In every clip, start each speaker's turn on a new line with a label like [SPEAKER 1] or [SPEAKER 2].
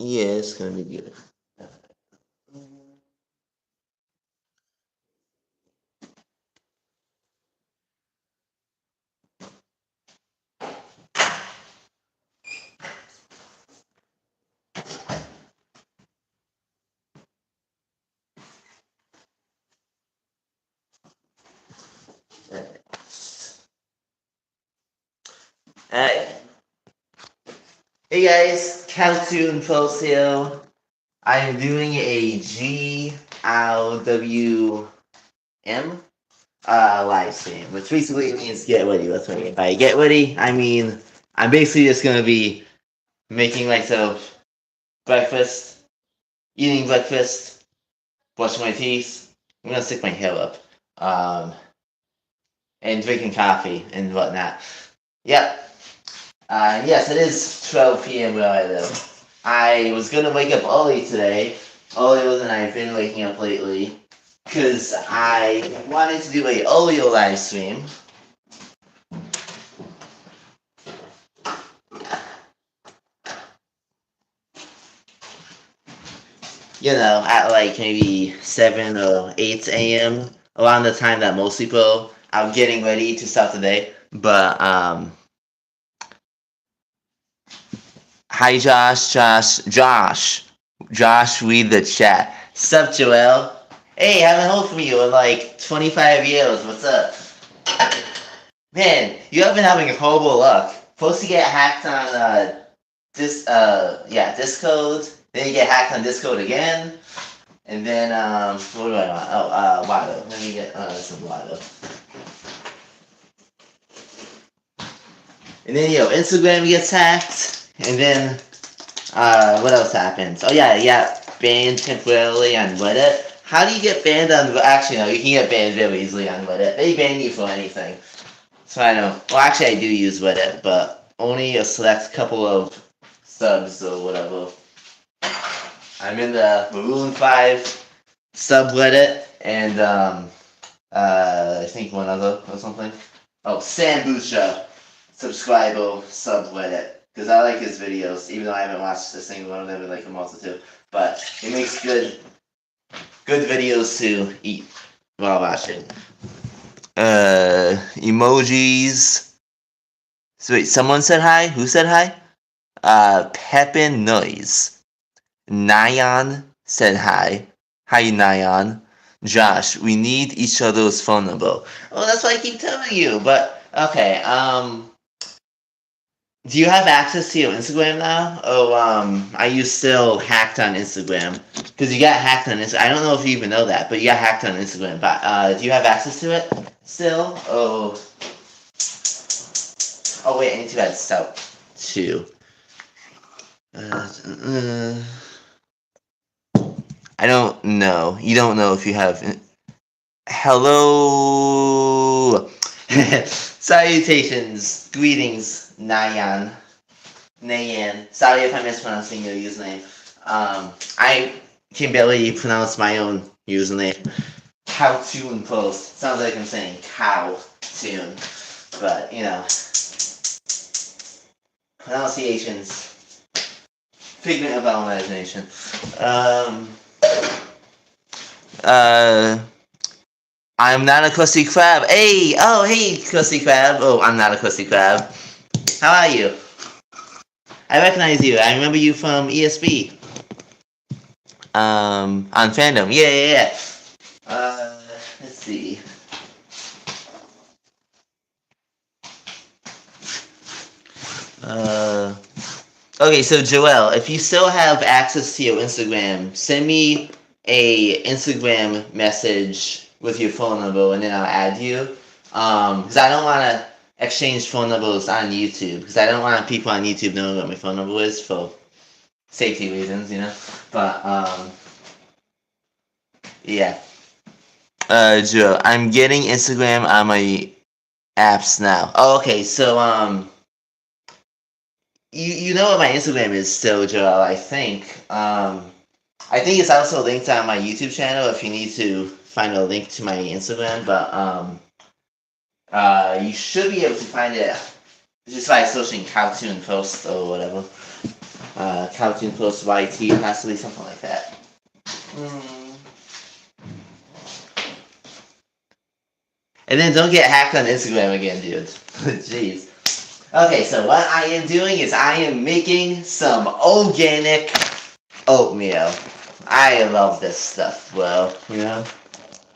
[SPEAKER 1] Yeah, it's gonna be good. Alright. Hey guys, Cartoon Pulse here. I'm doing a GRWM live stream, which basically means get ready. That's what I mean by get ready. I mean, I'm basically just gonna be making myself breakfast, eating breakfast, brushing my teeth. I'm gonna stick my hair up, and drinking coffee and whatnot. Yep. Yes, it is 12 p.m. where I live. I was gonna wake up early today. Earlier than I've been waking up lately, because I wanted to do a Olio live stream. You know, at like maybe 7 or 8 a.m. around the time that most people are getting ready to start the day. But hi Josh, read the chat. Sup, Joel? Hey, haven't heard from you in like 25 years. What's up? Man, you have been having horrible luck. First you get hacked on Discord. Then you get hacked on Discord again. And then what do I want? Oh, Watto. Let me get some Watto. And then Instagram gets hacked. And then what else happens? Oh yeah, banned temporarily on Reddit. How do you get banned on? Actually, no, you can get banned very easily on Reddit. They ban you for anything. So I know. Well, actually, I do use Reddit, but only a select couple of subs or whatever. I'm in the Maroon 5 subreddit, and I think one other or something. Oh, Sambucha subscriber subreddit, because I like his videos, even though I haven't watched a single one of them in like a month or two. But he makes good videos to eat while watching. Emojis. So wait, someone said hi? Who said hi? Pepin Noise. Nyan said hi. Hi, Nyan. Josh, we need each other's phone number. Oh, that's what I keep telling you. But okay, do you have access to your Instagram now? Oh, are you still hacked on Instagram? Because you got hacked on Instagram. I don't know if you even know that, but you got hacked on Instagram. But do you have access to it still? Oh wait, I need to add stout too. I don't know. You don't know if you have. Hello. Salutations. Greetings, Nayan. Sorry if I'm mispronouncing your username. I can barely pronounce my own username. Cowtoon Post. Sounds like I'm saying cow tune. But, pronunciations. Figment of our imagination. I'm not a Krusty Krab. Hey, Krusty Krab. Oh, I'm not a Krusty Krab. How are you? I recognize you. I remember you from ESB. On Fandom. Yeah. Let's see. Okay, so Joel, if you still have access to your Instagram, send me a Instagram message with your phone number, and then I'll add you. Because I don't want to exchange phone numbers on YouTube, because I don't want people on YouTube knowing what my phone number is for safety reasons, But yeah. Joe, I'm getting Instagram on my apps now. Oh, okay. So you know what my Instagram is still, Joel, I think. I think it's also linked on my YouTube channel if you need to find a link to my Instagram, but you should be able to find it just by searching Cartoon Post or whatever. Couching Plus YT, possibly something like that. And then don't get hacked on Instagram again, dude. Jeez. Okay, so what I am doing is I am making some organic oatmeal. I love this stuff, bro. You know?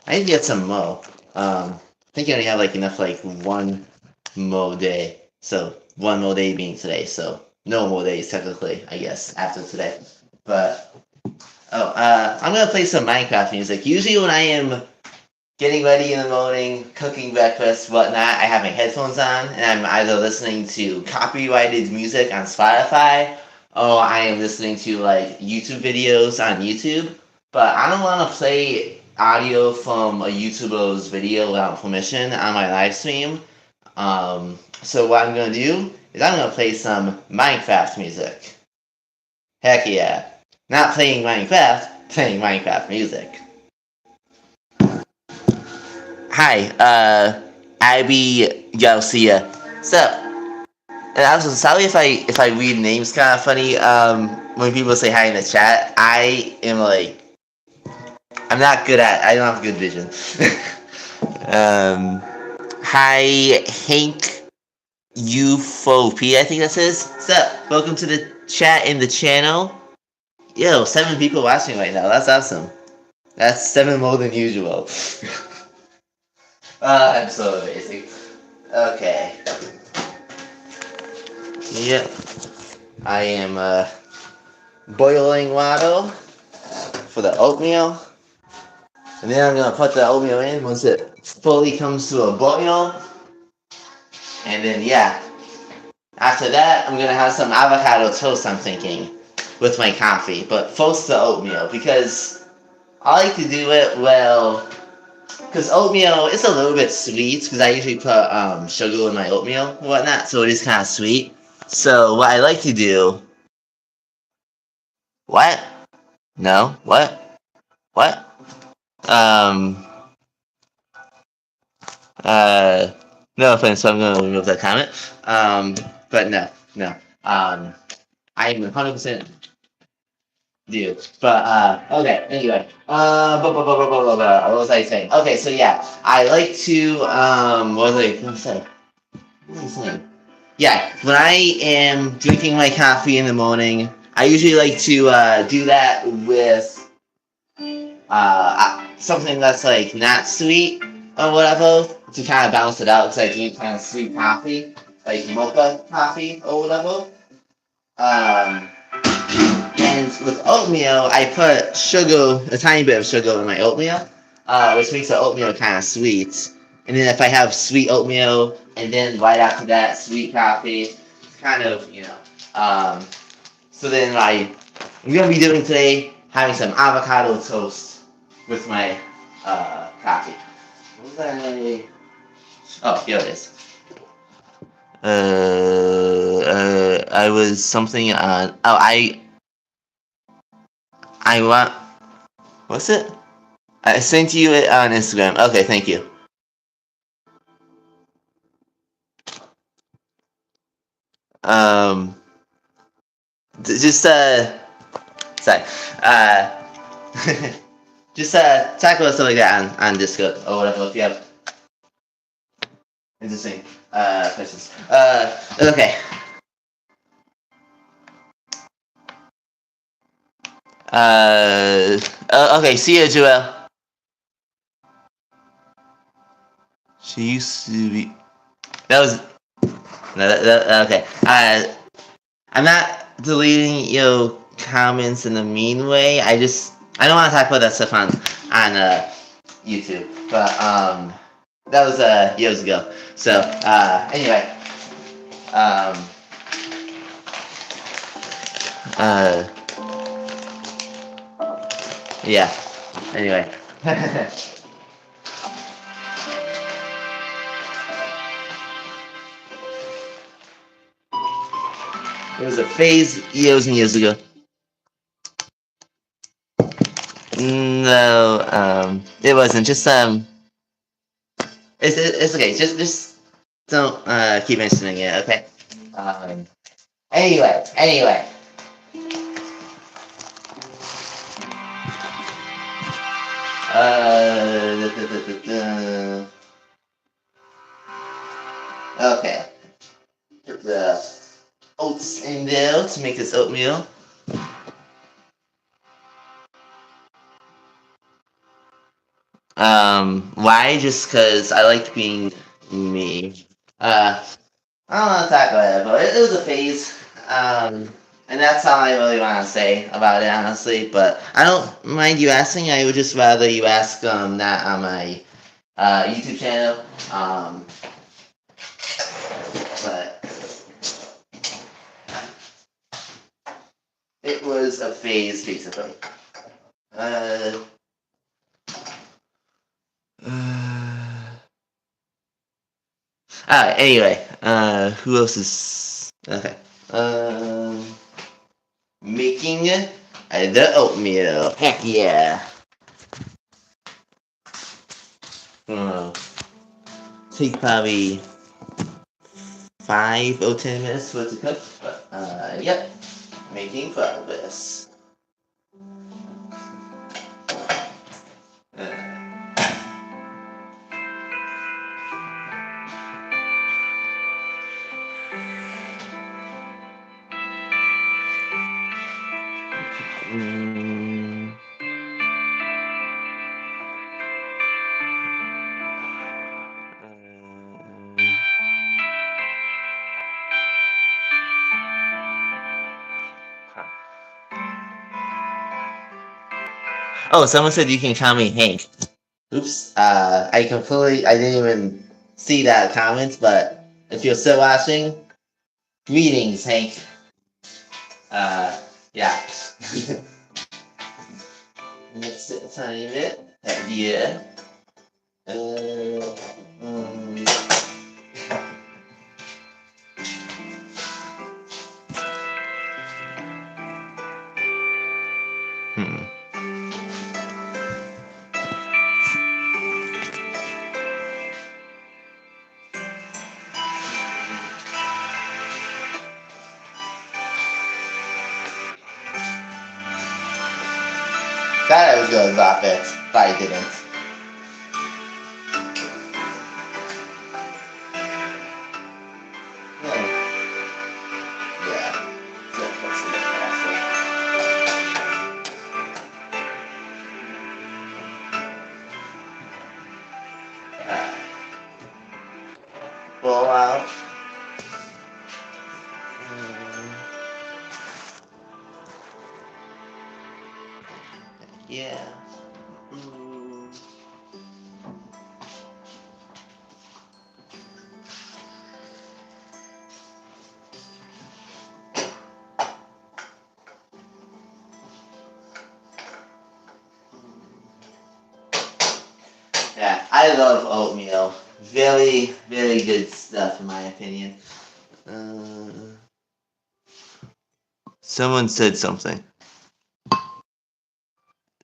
[SPEAKER 1] I need to get some mo. I think I only have like enough like one mo day. So one mo day being today. So no mo days technically, I guess, after today. But I'm gonna play some Minecraft music. Usually when I am getting ready in the morning, cooking breakfast, whatnot, I have my headphones on and I'm either listening to copyrighted music on Spotify or I am listening to like YouTube videos on YouTube. But I don't want to play audio from a YouTuber's video without permission on my live stream. So what I'm going to do is I'm going to play some Minecraft music. Heck yeah. Not playing Minecraft, playing Minecraft music. Hi, Abby Garcia. So, and I was sorry if I read names kind of funny. When people say hi in the chat, I am like, I'm not good at. I don't have good vision. Hi, Hank Ufopy, I think that says. So, welcome to the chat in the channel. Yo, 7 people watching right now. That's awesome. That's 7 more than usual. I'm so amazing. Okay. Yep. I am boiling water for the oatmeal. And then I'm going to put the oatmeal in once it fully comes to a boil. And then, yeah. After that, I'm going to have some avocado toast, I'm thinking, with my coffee. But first the oatmeal, because I like to do it, well, because oatmeal is a little bit sweet, because I usually put sugar in my oatmeal and whatnot, so it is kind of sweet. So what I like to do... What? No? What? What? No offense, so I'm going to remove that comment. But no. I'm 100% dude. But, okay, anyway. What was I saying? Okay, so yeah, I like to, what was I going to say? What was I saying? Yeah, when I am drinking my coffee in the morning, I usually like to, do that with, something that's like not sweet or whatever to kind of balance it out because I drink kind of sweet coffee, like mocha coffee or whatever. And with oatmeal, I put sugar, a tiny bit of sugar in my oatmeal, which makes the oatmeal kind of sweet. And then if I have sweet oatmeal and then right after that sweet coffee, it's kind of, so then I'm going to be doing today, having some avocado toast with my coffee. What was I? Oh, here it is. I was something on. Oh, I want. What's it? I sent you it on Instagram. Okay, thank you. Just sorry. Just talk about something like that on Discord or whatever if you have interesting questions. Okay. Okay, see you, Joel. She used to be. That was. No, okay. I'm not deleting your comments in a mean way. I don't want to talk about that stuff on YouTube. But that was years ago. So anyway. Yeah. Anyway. It was a phase years and years ago. No, it wasn't. Just it's okay. Just don't keep mentioning it. Okay. Anyway. Okay. Put the oats in there to make this oatmeal. Why? Just because I liked being me. I don't want to talk about it, but it was a phase. And that's all I really want to say about it, honestly. But I don't mind you asking. I would just rather you ask that on my YouTube channel. But it was a phase, basically. Uh, Alright, anyway. Who else is... Okay. Making the oatmeal. Heck yeah. Uh, Take probably 5 or 10 minutes for it to cook. But, yep. Making progress. Mm. Oh, someone said you can call me Hank. Oops. I didn't even see that comment, but if you're still watching, greetings, Hank. Yeah. Mix it a tiny bit. Yeah. Mm, hmm. That I was going to drop it, but I didn't. Yeah. So let's see Pull out. Yeah. Yeah, I love oatmeal. Very, very good stuff in my opinion. Someone said something.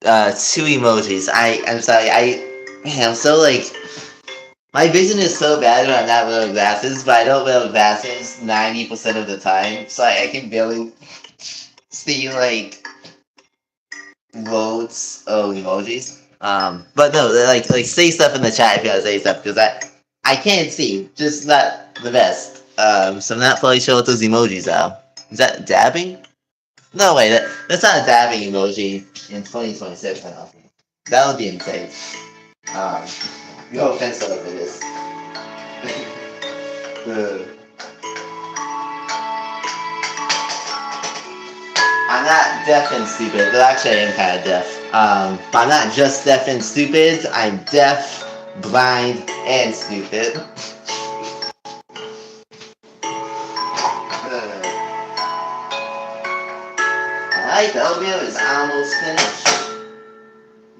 [SPEAKER 1] 2 emojis. I'm sorry. I'm so like my vision is so bad when I'm not wearing glasses, but I don't wear glasses 90% of the time, so I can barely see like loads of emojis. But no, like say stuff in the chat if you want to say stuff because I can't see, just not the best. So I'm not fully sure what those emojis are. Is that dabbing? No way, that's not a dabbing emoji in 2026. I don't think. That would be insane. Um, no offense to whatever it is. I'm not deaf and stupid. Well, actually, I am kind of deaf. But I'm not just deaf and stupid. I'm deaf, blind, and stupid. Alright, the oatmeal is almost finished.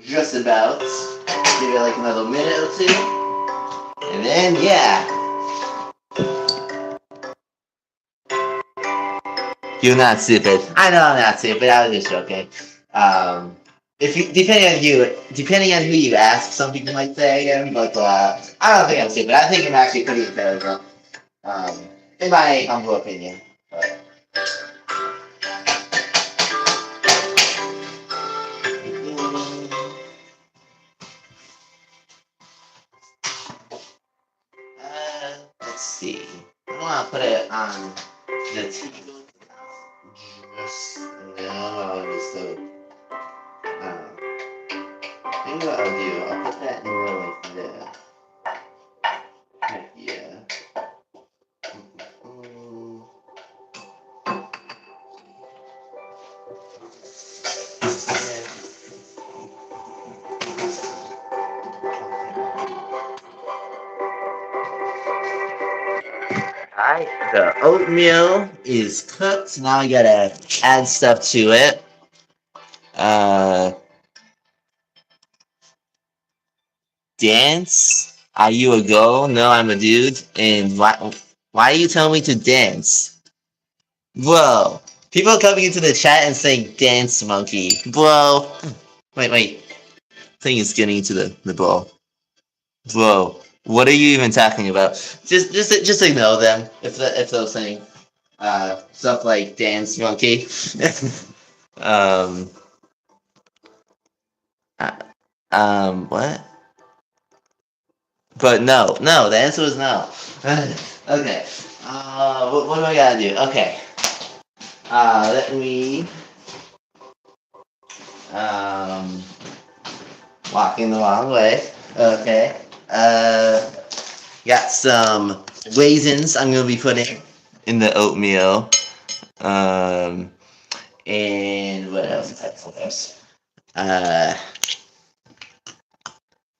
[SPEAKER 1] Just about. Give it like another minute or two. And then, yeah. You're not stupid. I know I'm not stupid. I was just joking. If you depending on who you ask, some people might say I am, but I don't think I'm stupid. I think I'm actually pretty intelligent. In my humble opinion. But. want to put it on the table. Just no, I'll just I think what I'll do, I'll put that in the middle like there. Heck yeah. Mm. Alright, the oatmeal is cooked. Now I gotta add stuff to it. Uh, dance? Are you a girl? No, I'm a dude. And why are you telling me to dance? Bro, people are coming into the chat and saying dance monkey. Bro, wait. Thing is getting into the ball. Bro, what are you even talking about? Just ignore them if they're saying stuff like dance monkey. um, uh, what? But no. The answer was no. Okay. What do I gotta do? Okay. Let me um walking the wrong way. Okay. Got some raisins I'm gonna be putting in the oatmeal. Um, and what else?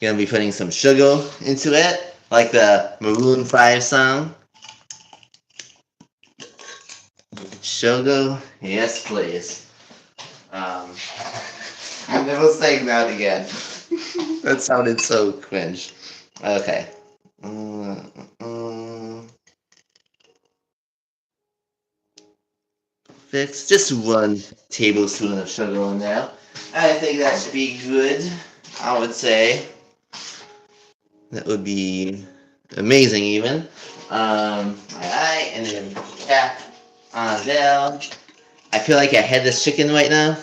[SPEAKER 1] Gonna be putting some sugar into it, like the Maroon 5 song. Sugar, yes please. I'm never saying that again. That sounded so cringe. Okay. Fix just 1 tablespoon of sugar in there. I think that should be good. I would say that would be amazing, even. Alright, and then tap on there. I feel like I had this chicken right now.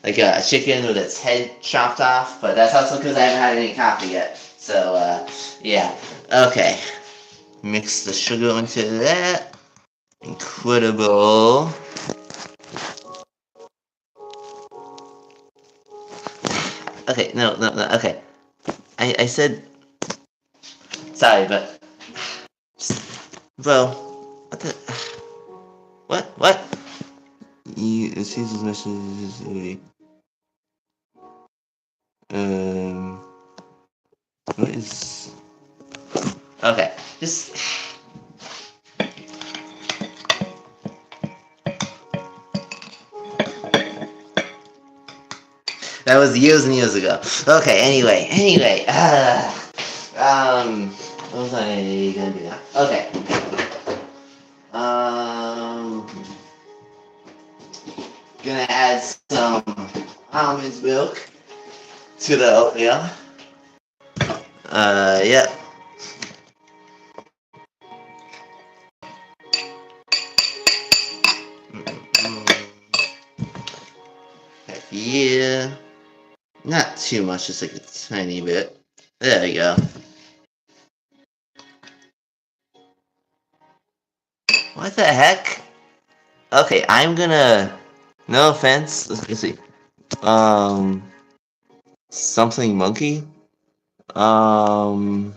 [SPEAKER 1] Like a chicken with its head chopped off, but that's also because I haven't had any coffee yet. So, yeah. Okay. Mix the sugar into that. Incredible. Okay, no, okay. I said... Sorry, but... Bro, what the... What? It sees his message... What is... Okay, just... That was years and years ago. Okay, anyway, what was I gonna do now? Okay. Um, gonna add some almond milk to the oatmeal. Yep. Yeah. Not too much, just like a tiny bit. There we go. What the heck? Okay, I'm gonna... No offense. Let's see. Something monkey? I'm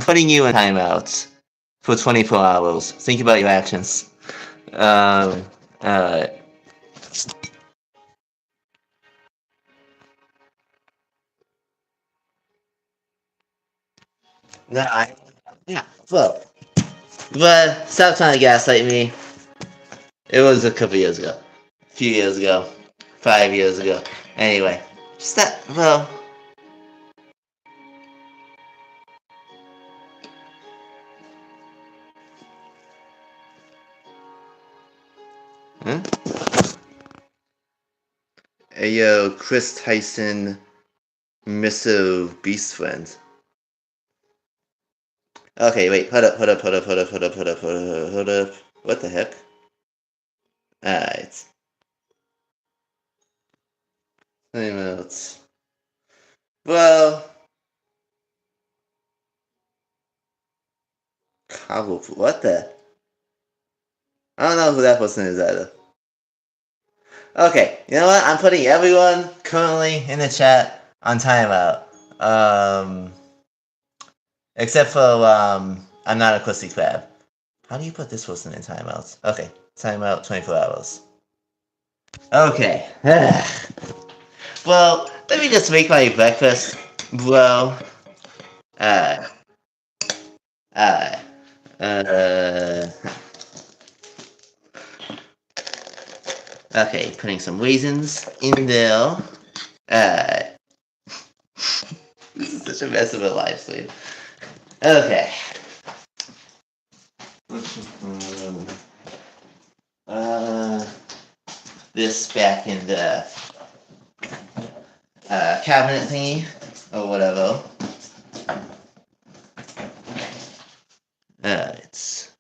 [SPEAKER 1] putting you in timeout for 24 hours. Think about your actions. Um, uh, no, yeah, but stop trying to gaslight me. It was a couple years ago, a few years ago, 5 years ago. Anyway, stop, Huh? Hey yo, Chris Tyson, Mr. Beast friend. Okay, wait, hold up. What the heck? Alright. Timeouts. Well, What the? I don't know who that person is either. Okay, you know what? I'm putting everyone currently in the chat on timeout. Except for I'm not a pussy crab. How do you put this person in timeouts? Okay, timeout 24 hours. Okay. Well, let me just make my breakfast, bro. Uh, uh, uh. Okay, putting some raisins in there. Uh, this is such a mess of a live stream. Okay. Uh, this back in the cabinet thingy or whatever. It's.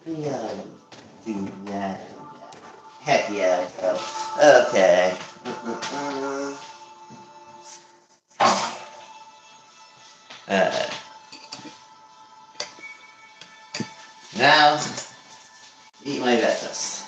[SPEAKER 1] Yeah, do that. Heck yeah. Okay. Now, eat my breakfast.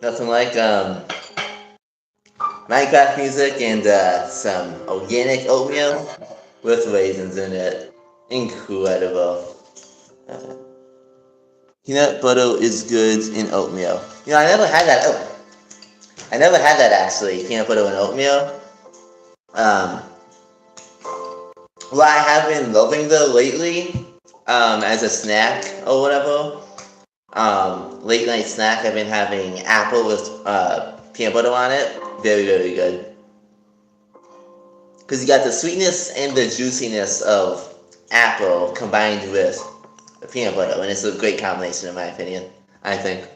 [SPEAKER 1] Nothing like Minecraft music and some organic oatmeal with raisins in it. Incredible. Uh, Peanut butter is good in oatmeal. You know, I never had that. Oh, I never had that actually. Peanut butter and oatmeal. Um, what I have been loving though lately, as a snack or whatever, late night snack, I've been having apple with peanut butter on it. Very, very good. Because you got the sweetness and the juiciness of apple combined with peanut butter, and it's a great combination in my opinion, I think.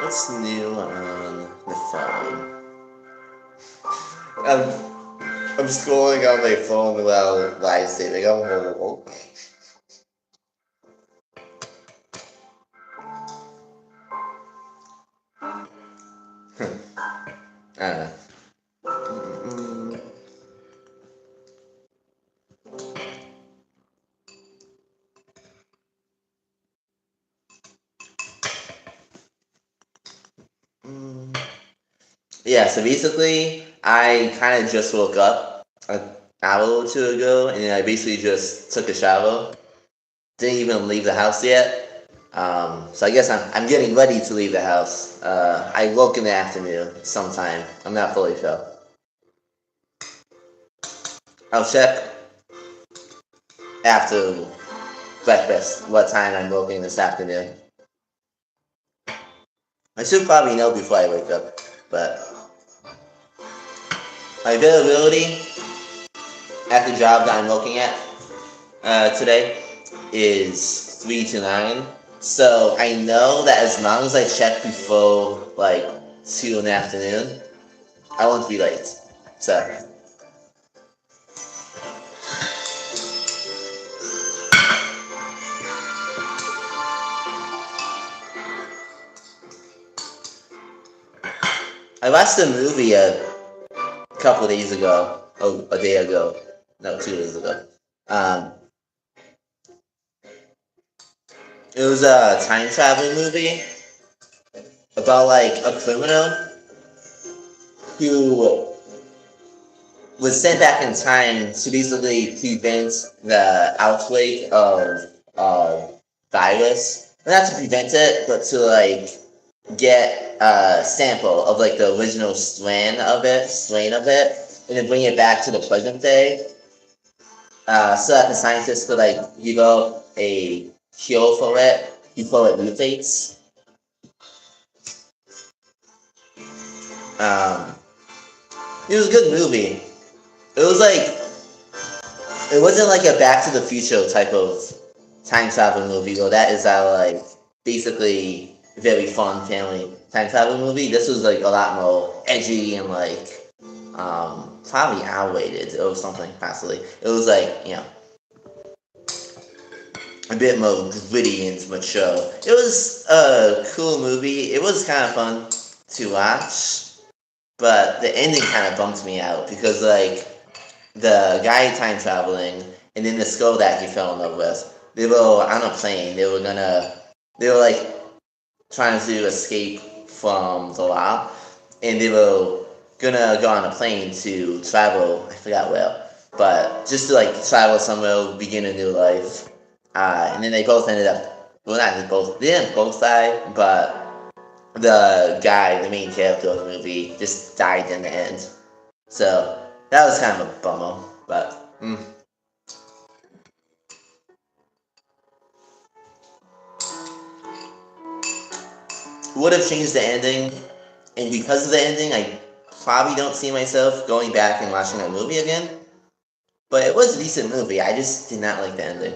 [SPEAKER 1] What's new on the phone? I'm scrolling on my phone while live streaming. I'm horrible. I don't know. Yeah, so basically, I kind of just woke up an hour or two ago, and I basically just took a shower. Didn't even leave the house yet. So I guess I'm getting ready to leave the house. I woke in the afternoon sometime. I'm not fully sure. I'll check after breakfast what time I'm woken this afternoon. I should probably know before I wake up, but my availability at the job that I'm looking at today is 3 to 9. So I know that as long as I check before like 2 in the afternoon, I won't be late. So I watched a movie a couple days ago. Oh, a day ago. No, 2 days ago. Um, it was a time traveling movie about like a criminal who was sent back in time to basically prevent the outbreak of virus. Not to prevent it, but to like get a sample of like the original strain of it, and then bring it back to the present day, so that the scientists could like develop a cure for it before it mutates. Um, it was a good movie. It was like it wasn't like a Back to the Future type of time travel movie, though. That is our like basically very fun family time travel movie. This was like a lot more edgy and like probably R-rated or something possibly. It was like, you know, a bit more gritty and mature. It was a cool movie. It was kind of fun to watch, but the ending kind of bumped me out because like the guy time traveling and then this girl that he fell in love with, they were on a plane. They were like trying to escape from the law, and they were gonna go on a plane to travel. I forgot where, but just to like travel somewhere, begin a new life. And then they both ended up. Well, not both. They didn't both die, but the guy, the main character of the movie, just died in the end. So that was kind of a bummer. But would have changed the ending, and because of the ending, I probably don't see myself going back and watching that movie again. But it was a decent movie. I just did not like the ending.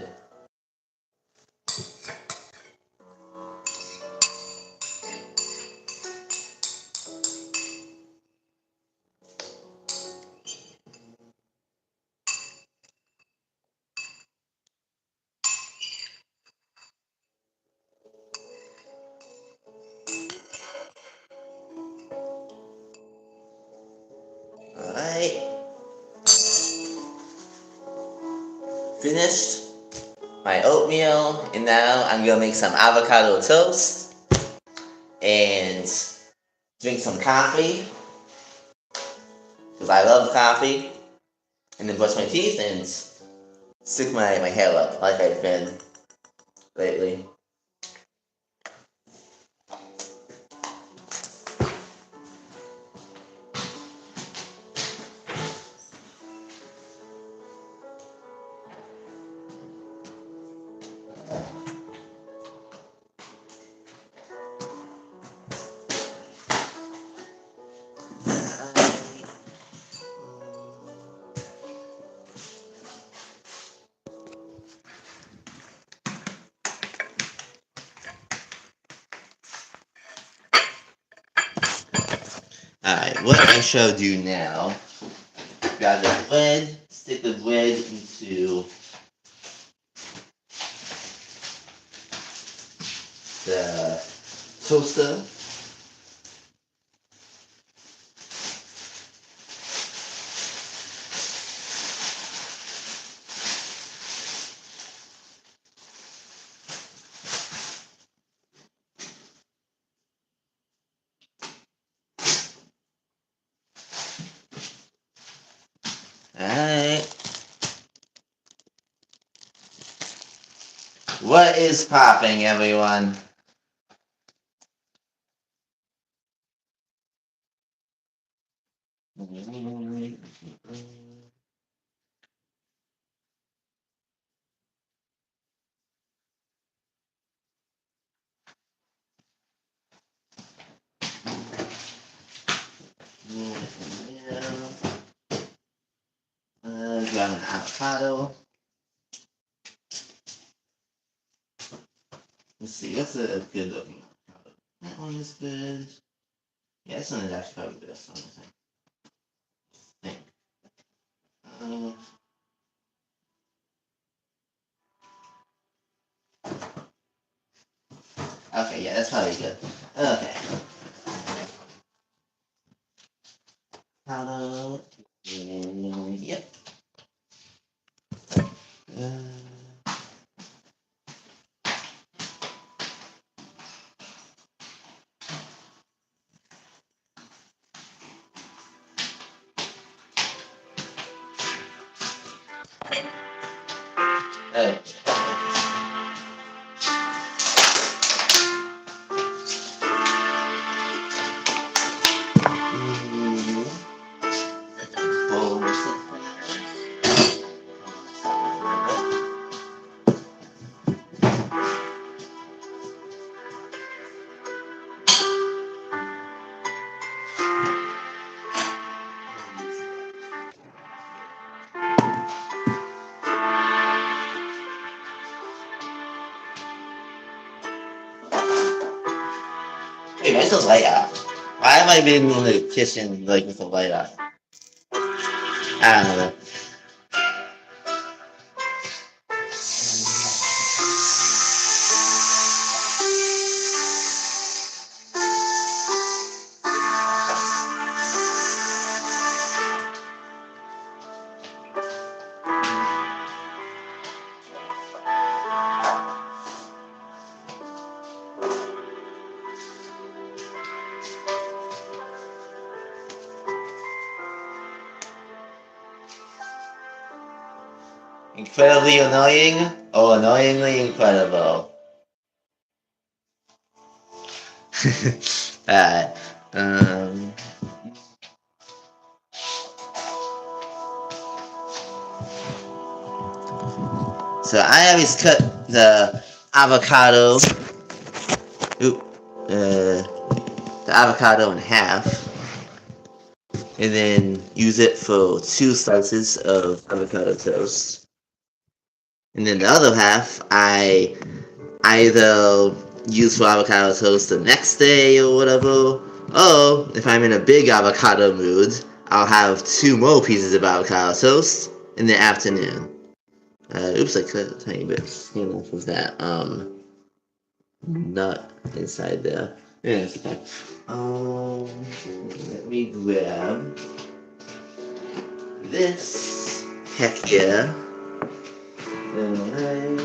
[SPEAKER 1] Alright, finished my oatmeal, and now I'm gonna make some avocado toast and drink some coffee because I love coffee, and then brush my teeth and stick my hair up like I've been lately. Alright, what I shall do now, grab the bread, stick the bread into the toaster. Alright. What is popping, everyone? grab an avocado. Let's see, what's a good looking avocado? That one is good. Yeah, this one is actually probably the best one, I think. Okay, yeah, that's probably good. Okay. Avocado. Yep. Hey. Hey, where's the light off? Why have I been in the kitchen like with the light off? I don't know. Incredibly annoying or annoyingly incredible. Alright. So I always cut the avocado. Oop, the avocado in half, and then use it for 2 slices of avocado toast. And then the other half, I either use for avocado toast the next day or whatever. Or if I'm in a big avocado mood, I'll have 2 more pieces of avocado toast in the afternoon. Oops, I cut a tiny bit enough of that nut inside there. Yeah, it's okay. Let me grab this. Heck yeah. Alright.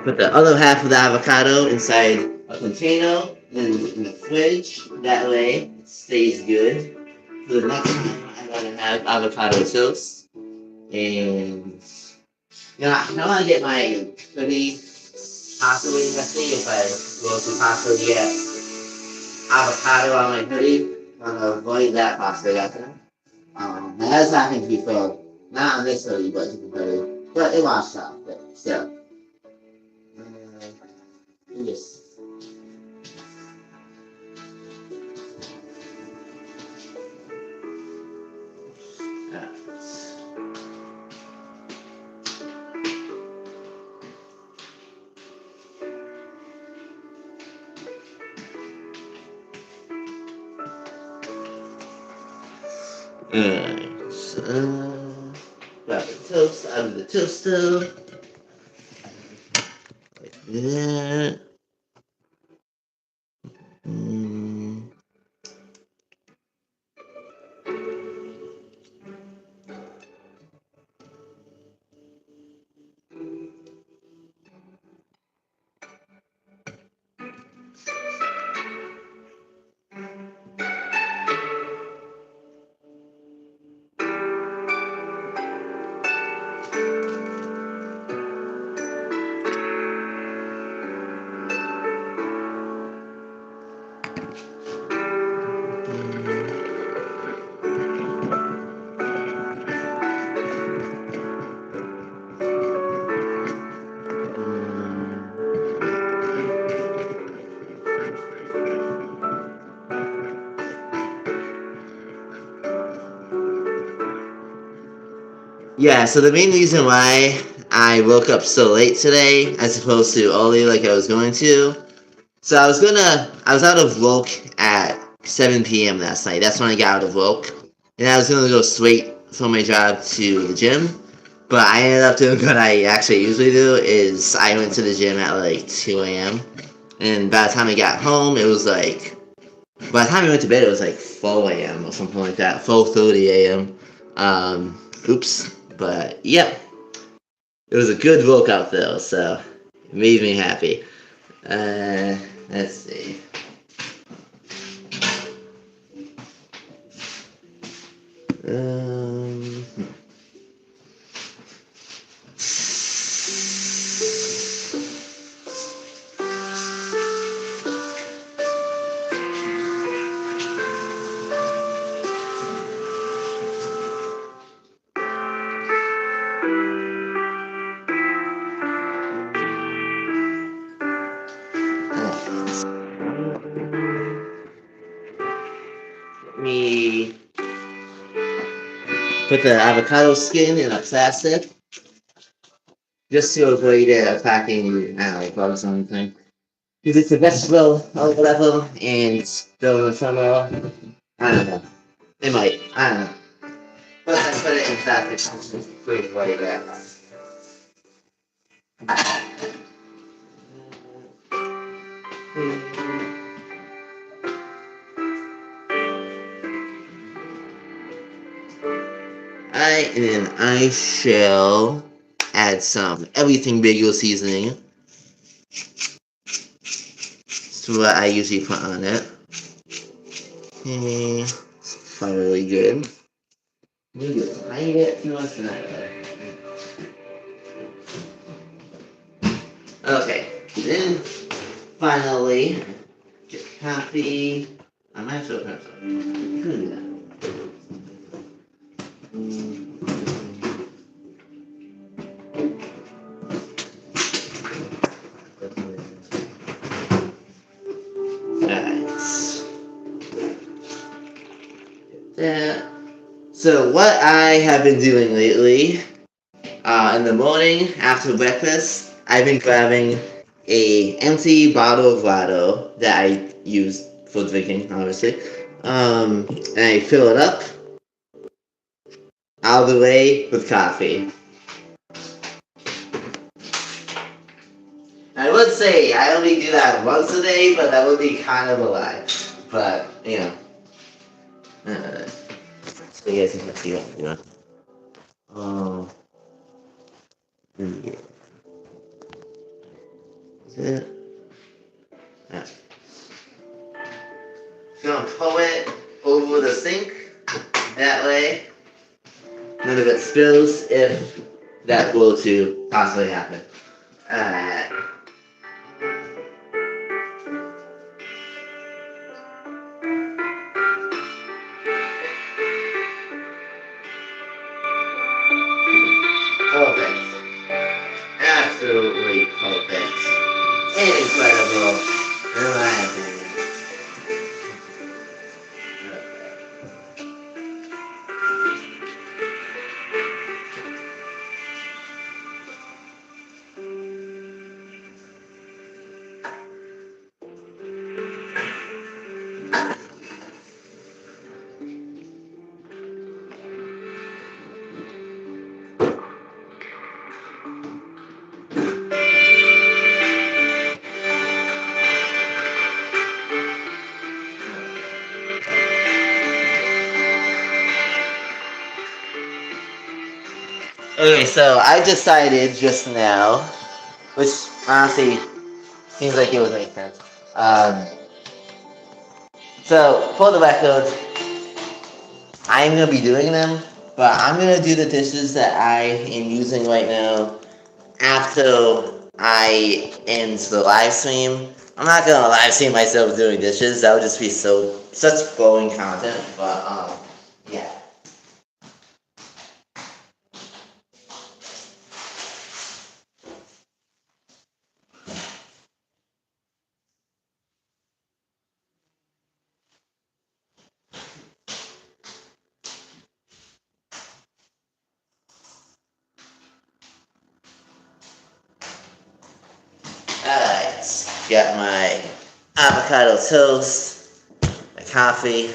[SPEAKER 1] Put the other half of the avocado inside a container in the fridge. That way it stays good. For the next time I'm gonna have avocado toast. And I want to get my hoodie possibly messy if I go to Costco to get avocado on my hoodie. I'm gonna avoid that possibility. That's not going to be filled. Not on this hoodie, but the hoodie. But it washed off, but still. Yes. Alright, so grab the toast out of the toaster. Like that. Yeah, so the main reason why I woke up so late today, as opposed to early like I was going to, so I was out of work at 7 p.m. last night. That's when I got out of work. And I was gonna go straight from my job to the gym. But I ended up doing what I actually usually do, is I went to the gym at like 2 a.m. And by the time I got home, it was like, by the time I went to bed, it was like 4 a.m. or something like that, 4:30 a.m. Oops. But yep, it was a good workout though, so it made me happy. Uh, let's see. Um, let me put the avocado skin in a plastic just to avoid it attacking bugs or anything. Because it's a vegetable or whatever, and still in the summer, I don't know. They might, I don't know. But I put it in plastic to avoid that. Alright, and then I shall add some everything bagel seasoning. That's what I usually put on it. Okay, it's probably good. Maybe a tiny bit too much tonight. Okay, then finally, get coffee. I might have to open it. You can do that. Alright. That. So what I have been doing lately, in the morning after breakfast, I've been grabbing a empty bottle of Lotto that I use for drinking, obviously. And I fill it up all the way with coffee. I would say I only do that once a day, but that would be kind of a lie. But, you know. So you guys can see what I'm doing. Oh, yeah. Is it? Yeah. Gonna pour it over the sink. That way, none of it spills if that were to possibly happen. Alright. Perfect. Absolutely perfect. Incredible. In my opinion. Okay, so I decided just now, which honestly seems like it would make sense. Um, so for the record, I'm gonna be doing them, but I'm gonna do the dishes that I am using right now after I end the live stream. I'm not gonna live stream myself doing dishes. That would just be such boring content. But yeah. Got my avocado toast, my coffee,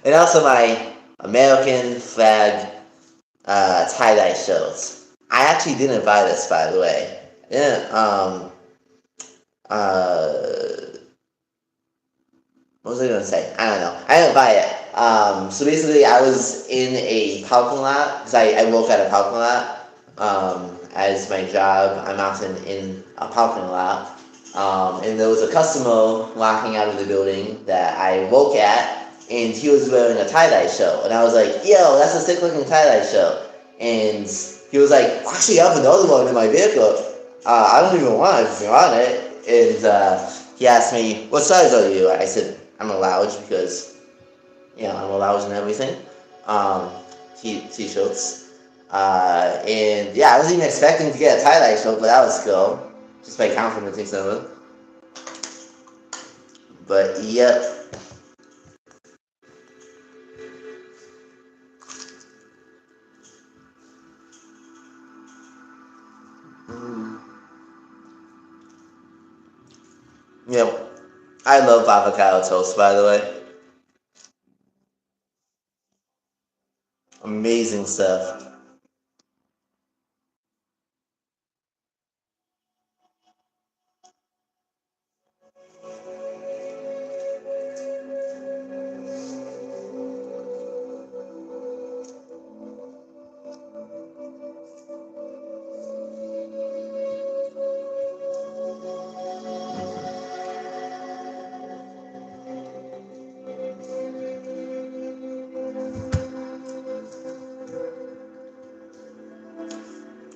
[SPEAKER 1] and also my American flag tie-dye shirts. I actually didn't buy this, by the way. I didn't, what was I gonna say? I don't know. I didn't buy it. So basically, I was in a parking lot because I work at a parking lot. As my job, I'm often in a parking lot. And there was a customer walking out of the building that I work at, and he was wearing a tie-dye shirt. And I was like, yo, that's a sick-looking tie-dye shirt. And he was like, actually, I have another one in my vehicle. I don't even want it if you want it. And he asked me, what size are you? I said, I'm a large because, I'm a large and everything. Um, T-shirts. And yeah, I wasn't even expecting to get a tie-dye shirt, but that was cool. Just by complimenting someone. But yep. Yep. I love avocado toast, by the way. Amazing stuff.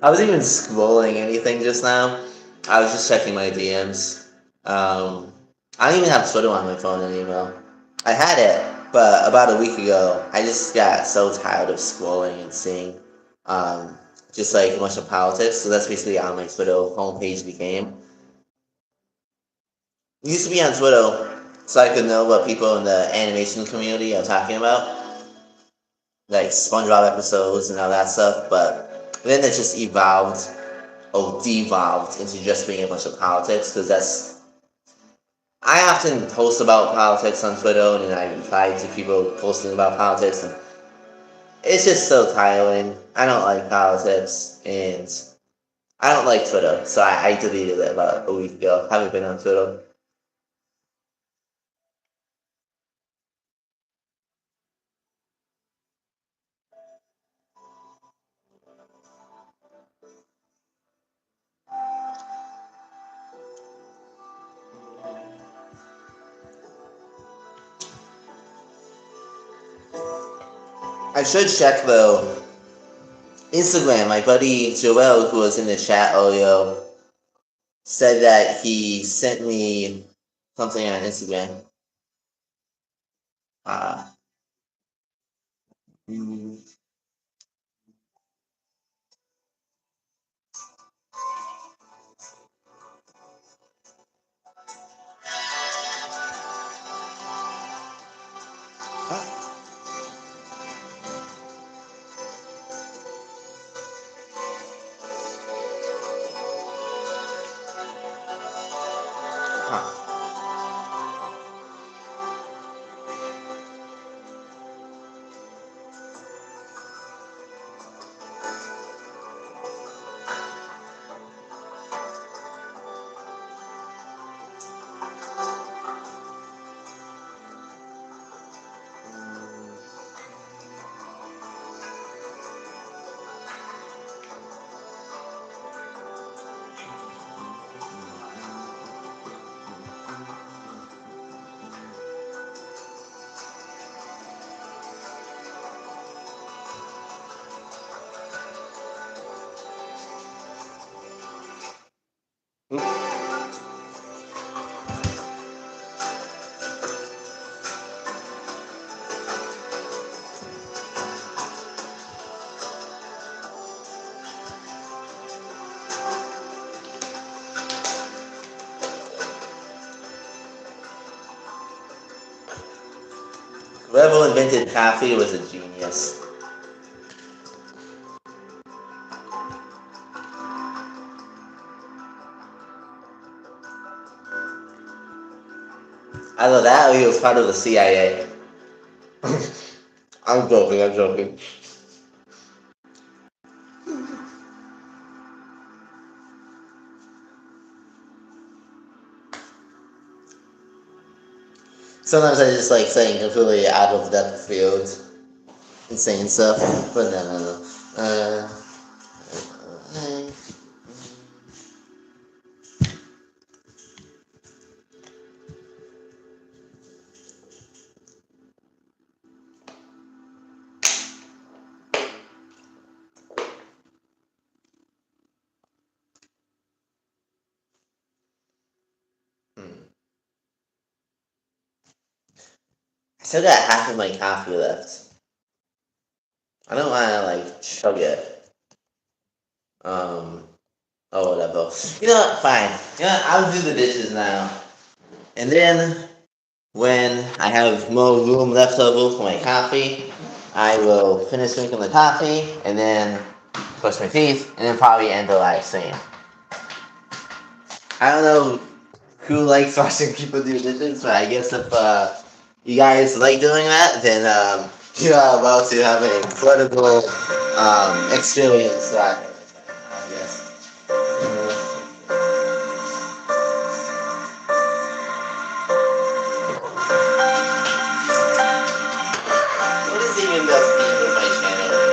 [SPEAKER 1] I wasn't even scrolling anything just now. I was just checking my DMs. I don't even have Twitter on my phone anymore. I had it, but about a week ago, I just got so tired of scrolling and seeing um, just like a bunch of politics. So that's basically how my Twitter homepage became. It used to be on Twitter so I could know what people in the animation community are talking about, like SpongeBob episodes and all that stuff. But then it just evolved or devolved into just being a bunch of politics because that's. I often post about politics on Twitter and I reply to people posting about politics, and it's just so tiring. I don't like politics and I don't like Twitter, so I deleted it about a week ago. Haven't been on Twitter. I should check though. Instagram, my buddy Joel, who was in the chat earlier, said that he sent me something on Instagram. Uh, mm, huh. Whoever invented coffee was a genius. Either that or he was part of the CIA. I'm joking, I'm joking. Sometimes I just like saying completely out of depth field, insane stuff, but no. Uh, uh, hmm. I still got half of my coffee left. I don't want to like chug it. Um, oh whatever. You know what? Fine. You know what? I'll do the dishes now, and then when I have more room left over for my coffee, I will finish drinking the coffee, and then brush my teeth, and then probably end the live stream. I don't know who likes watching people do dishes, but I guess if you guys like doing that, then you are about to have an incredible experience. I guess. What is even the theme of my channel?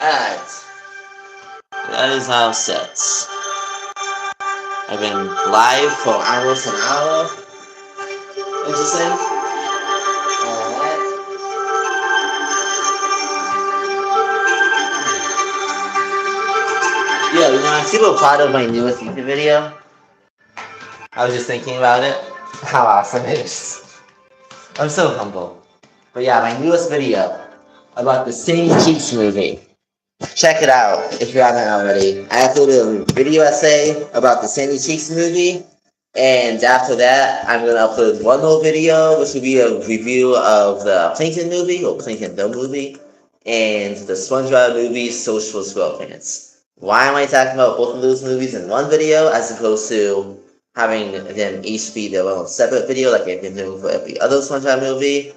[SPEAKER 1] Alright. That is how it sets. I've been live for almost an hour. Interesting. Alright. Yeah, I'm super proud of my newest YouTube video. I was just thinking about it. How awesome it is. I'm so humble. But yeah, my newest video about the Sandy Cheeks movie. Check it out if you haven't already. I uploaded a video essay about the Sandy Cheeks movie, and after that, I'm gonna upload one more video, which will be a review of the Plankton movie, or Plankton the movie, and the SpongeBob movie, Social SquarePants. Why am I talking about both of those movies in one video, as opposed to having them each be their own separate video, like I've been doing for every other SpongeBob movie?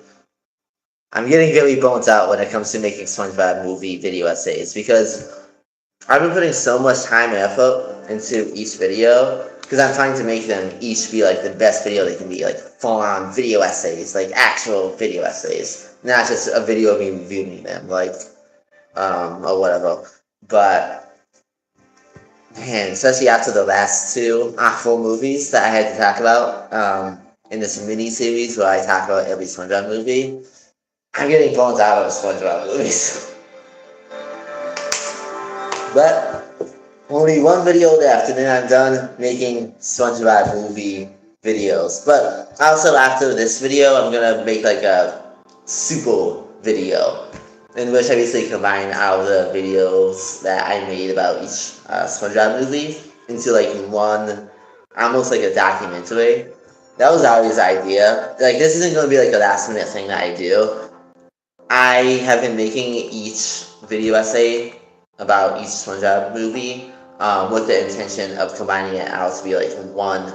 [SPEAKER 1] I'm getting really burnt out when it comes to making SpongeBob movie video essays, because I've been putting so much time and effort into each video, because I'm trying to make them each be like the best video they can be, like full-on video essays, like actual video essays, not just a video of me reviewing them, like, or whatever. But, man, especially after the last two full movies that I had to talk about, in this mini-series where I talk about every SpongeBob movie, I'm getting burnt out of SpongeBob movies. But only one video left, and then I'm done making SpongeBob movie videos. But also after this video, I'm gonna make like a super video, in which I basically combine all the videos that I made about each SpongeBob movie into like one, almost like a documentary. That was always the idea. Like, this isn't gonna be like a last minute thing that I do. I have been making each video essay about each SpongeBob movie with the intention of combining it out to be like one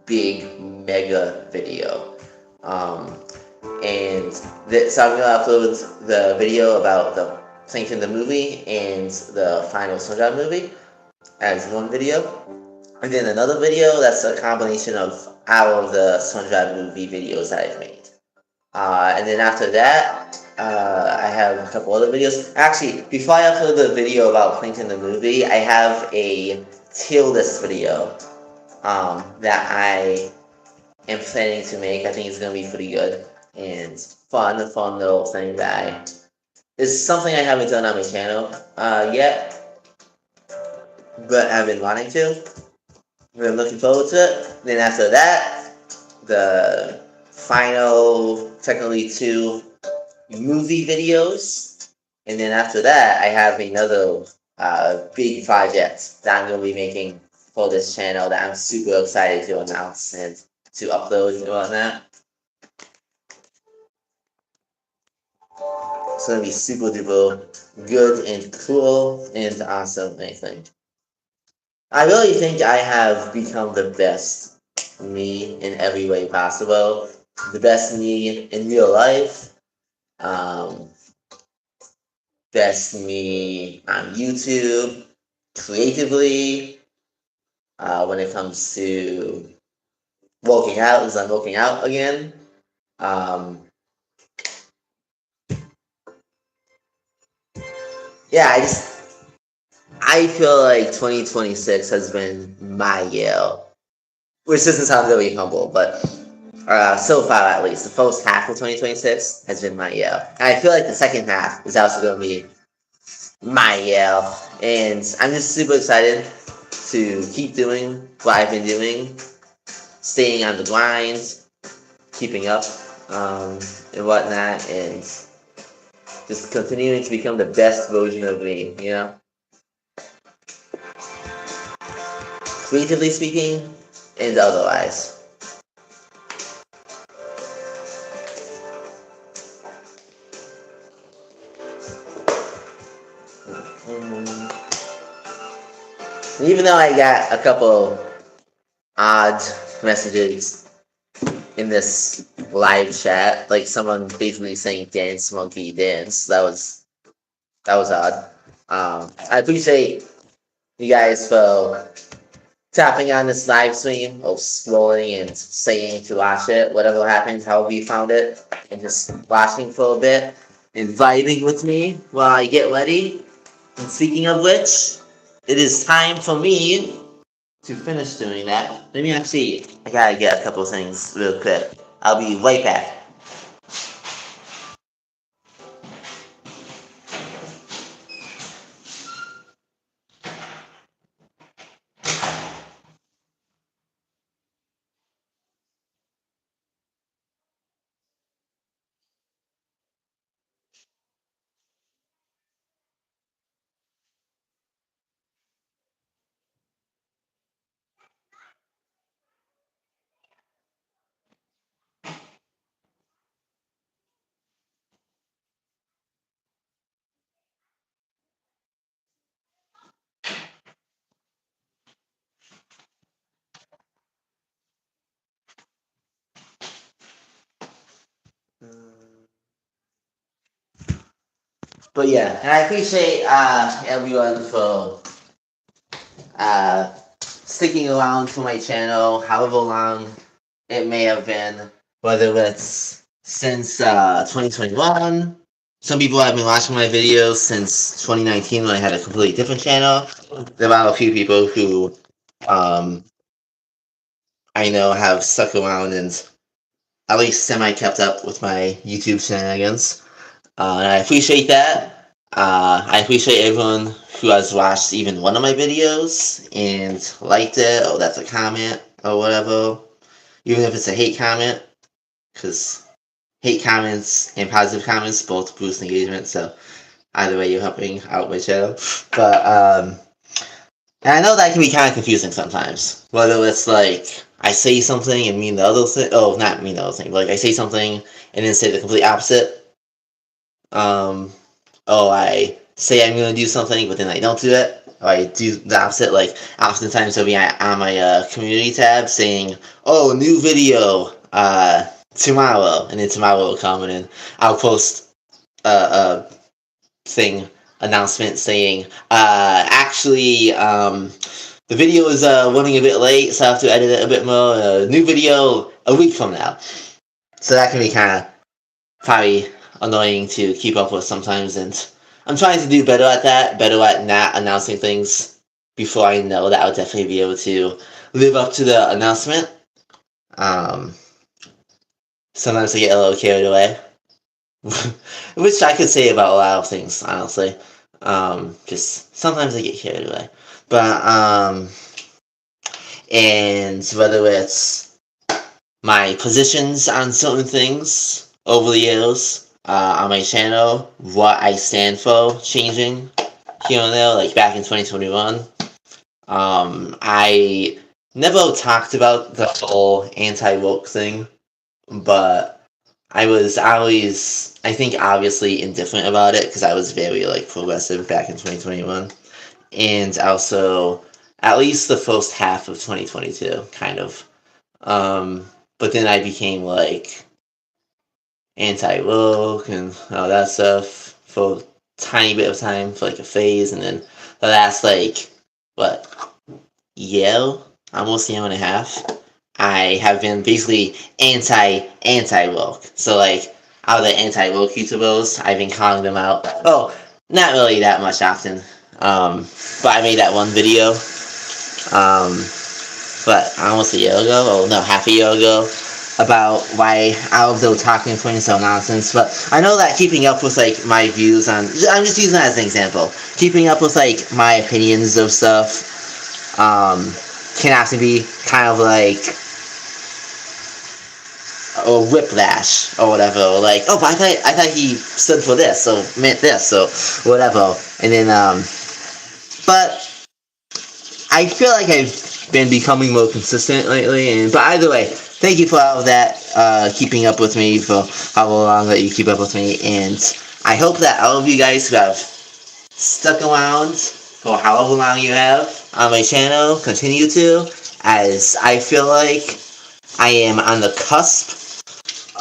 [SPEAKER 1] big mega video. So I'm gonna upload the video about the Plankton the movie and the final SpongeBob movie as one video, and then another video that's a combination of all of the SpongeBob movie videos that I've made. And then after that, I have a couple other videos. Actually, before I upload the video about Plankton the movie, I have a tier list video that I am planning to make. I think it's going to be pretty good and fun little thing that is something I haven't done on my channel yet, but I've been wanting to. I'm looking forward to it. Then after that, the final, technically 2 movie videos, and then after that, I have another big project that I'm going to be making for this channel that I'm super excited to announce and to upload and whatnot. It's going to be super duper good and cool and awesome, I think. I really think I have become the best me in every way possible. The best me in real life. Best me on YouTube, creatively. When it comes to working out, because I'm working out again. Yeah, I feel like 2026 has been my year, which doesn't sound really humble, but so far at least, the first half of 2026 has been my year. And I feel like the second half is also going to be my year, and I'm just super excited to keep doing what I've been doing, staying on the grind, keeping up, and whatnot, and just continuing to become the best version of me, you know? Creatively speaking, and otherwise. Even though I got a couple odd messages in this live chat, like someone basically saying "dance monkey dance," that was odd. I appreciate you guys for tapping on this live stream, or scrolling and saying to watch it, whatever happens, however you found it, and just watching for a bit and vibing with me while I get ready And speaking of which, it is time for me to finish doing that. Let me actually, I gotta get a couple things real quick. I'll be right back. But yeah, and I appreciate everyone for sticking around for my channel, however long it may have been, whether it's since 2021. Some people have been watching my videos since 2019 when I had a completely different channel. There are a few people who I know have stuck around and at least semi kept up with my YouTube shenanigans. And I appreciate that. I appreciate everyone who has watched even one of my videos and liked it, or that's a comment, or whatever. Even if it's a hate comment, because hate comments and positive comments both boost engagement, so either way you're helping out my channel. But, and I know that can be kind of confusing sometimes. Whether it's like, I say something and mean the other thing, oh, not mean the other thing, but like I say something and then say the complete opposite. Oh, I say I'm going to do something, but then I don't do it. Or I do the opposite. Like, oftentimes I'll be on my community tab saying, oh, new video tomorrow. And then tomorrow will come, and then I'll post a thing, announcement saying, actually, the video is running a bit late, so I have to edit it a bit more. New video a week from now. So that can be kind of probably annoying to keep up with sometimes, and I'm trying to do better at that, better at not announcing things before I know that I'll definitely be able to live up to the announcement. Sometimes I get a little carried away, which I could say about a lot of things, honestly. Just sometimes I get carried away. But, and whether it's my positions on certain things over the years, on my channel, what I stand for changing here and there, like back in 2021. I never talked about the whole anti-woke thing, but I was always, I think, obviously indifferent about it because I was very like progressive back in 2021, and also at least the first half of 2022, kind of. But then I became like anti-woke and all that stuff for a tiny bit of time, for like a phase, and then the last like what year, almost a year and a half, I have been basically anti-woke. So like out of the anti-woke YouTubers, I've been calling them out. Oh, not really that much often. But I made that one video. But almost a year ago, or no, half a year ago, about why all of those talking points are nonsense. But I know that keeping up with like my views on, I'm just using that as an example, keeping up with like my opinions of stuff can often be kind of like a whiplash or whatever, or like, oh, but I thought he stood for this, so meant this, so whatever. And then but I feel like I've been becoming more consistent lately, and but either way, thank you for all of that, keeping up with me, for how long that you keep up with me, and I hope that all of you guys who have stuck around for however long you have on my channel continue to, as I feel like I am on the cusp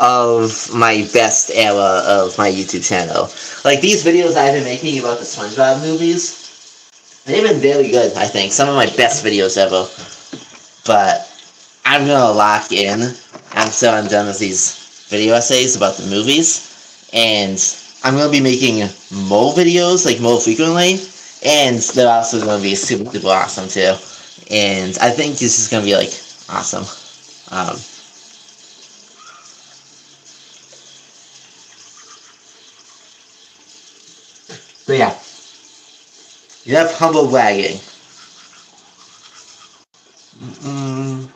[SPEAKER 1] of my best era of my YouTube channel. Like these videos I've been making about the SpongeBob movies, they've been very good, I think. Some of my best videos ever. But I'm gonna lock in after I'm done with these video essays about the movies. And I'm gonna be making more videos, like more frequently. And they're also going to be super duper awesome too. And I think this is going to be like awesome. Um, but yeah, you have humble bragging. Mm,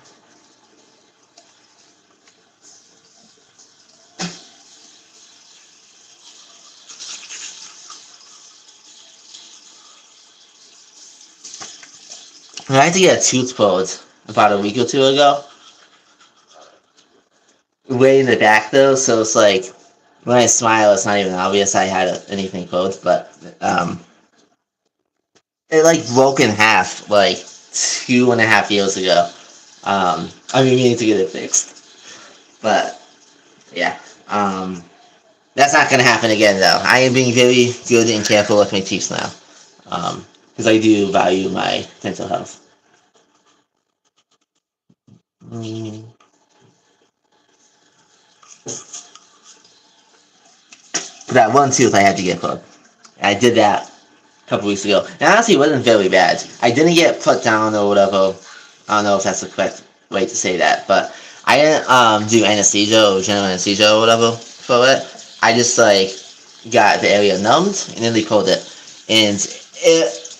[SPEAKER 1] I had to get a tooth pulled about a week or two ago. Way in the back though, so it's like when I smile, it's not even obvious I had anything pulled, but it like broke in half like 2.5 years ago. I've been meaning to get it fixed, but yeah, that's not gonna happen again though. I am being very good and careful with my teeth now, because I do value my dental health. Mm. That one tooth I had to get pulled. I did that a couple weeks ago. And honestly, it wasn't very bad. I didn't get put down or whatever. I don't know if that's the correct way to say that, but I didn't do anesthesia or general anesthesia or whatever for it. I just like got the area numbed and then they pulled it, and it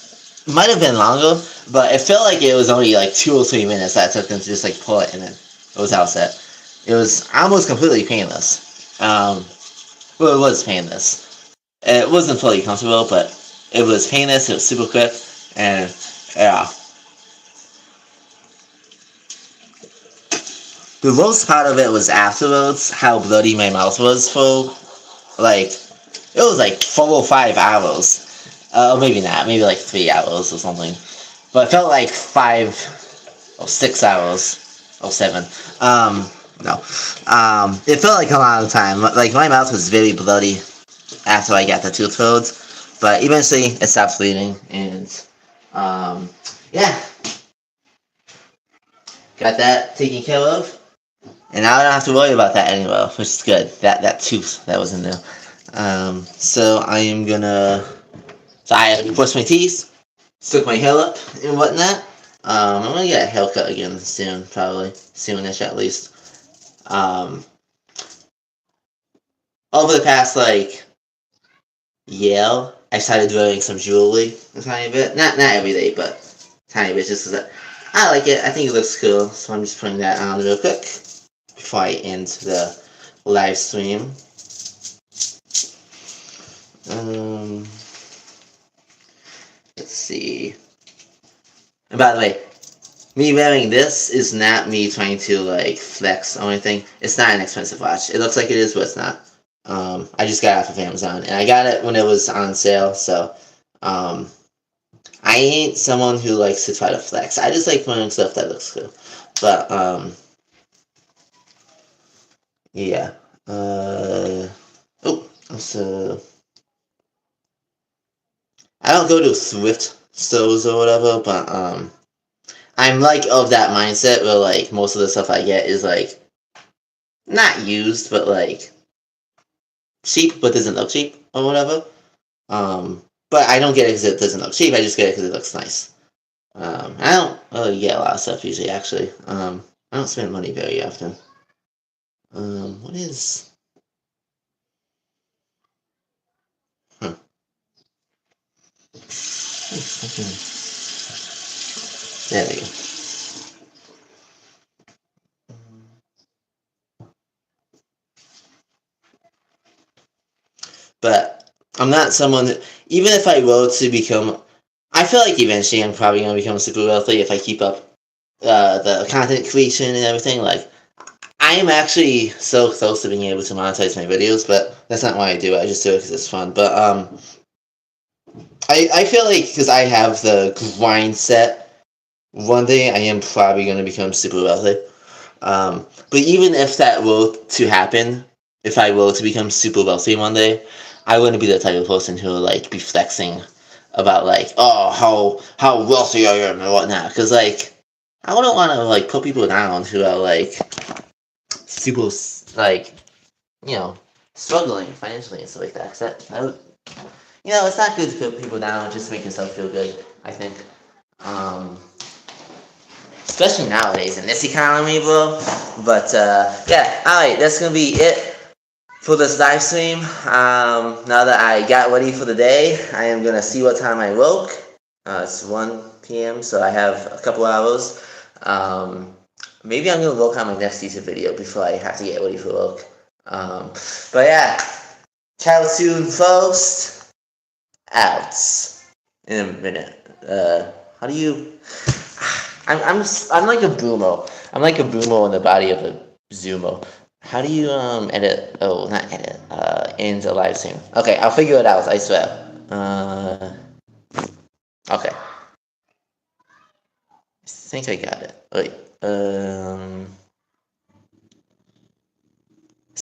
[SPEAKER 1] might have been longer, but it felt like it was only like 2 or 3 minutes that it took them to just like pull it, and then it was all set. It was almost completely painless. Well, it was painless. It wasn't fully comfortable, but it was painless. It was super quick, and yeah. The worst part of it was afterwards how bloody my mouth was for like it was like 4 or 5 hours. Or maybe not, maybe like 3 hours or something. But it felt like 5 or 6 hours or 7. No. It felt like a long time. Like my mouth was very bloody after I got the tooth pulled, but eventually it stopped bleeding, and um, yeah, got that taken care of, and now I don't have to worry about that anymore, which is good. That tooth that was in there. So I am gonna. So I brushed my teeth, stuck my hair up, and whatnot. I'm gonna get a haircut again soon, probably soonish at least. Um, Over the past like year, I started wearing some jewelry a tiny bit. Not every day, but tiny bit, just because I like it. I think it looks cool, so I'm just putting that on real quick before I end the live stream. Um, let's see. And by the way, me wearing this is not me trying to like flex or anything. It's not an expensive watch. It looks like it is, but it's not. I just got it off of Amazon, and I got it when it was on sale. So, I ain't someone who likes to try to flex. I just like wearing stuff that looks cool. But yeah. Oh, so I don't go to thrift stores or whatever, but I'm like of that mindset where like most of the stuff I get is like not used, but like cheap, but doesn't look cheap or whatever. But I don't get it because it doesn't look cheap. I just get it because it looks nice. I don't really get a lot of stuff usually. Actually, I don't spend money very often. What is? Huh. There we go. But I'm not someone that, even if I were to become, I feel like eventually I'm probably going to become super wealthy if I keep up the content creation and everything. Like, I am actually so close to being able to monetize my videos, but that's not why I do it. I just do it because it's fun. But I feel like because I have the grind set, one day I am probably going to become super wealthy. But even if that were to happen, if I were to become super wealthy one day, I wouldn't be the type of person who would like be flexing about like, oh, how wealthy I am and whatnot. Because like, I wouldn't want to like put people down who are like super like, you know, struggling financially and stuff like that. 'Cause that would, You know, it's not good to put people down, just to make yourself feel good, I think. Um, Especially nowadays in this economy, bro. But, yeah, alright, that's gonna be it for this live stream. Now that I got ready for the day, I am gonna see what time I woke. It's 1 p.m., so I have a couple hours. Maybe I'm gonna work on my next YouTube video before I have to get ready for work. But yeah, Cartoon First out in a minute. How do you? I'm like a boomo. I'm like a boomo in the body of a zoomo. How do you edit? Oh, not edit. End a live stream. Okay, I'll figure it out. I swear. Okay. I think I got it. Wait.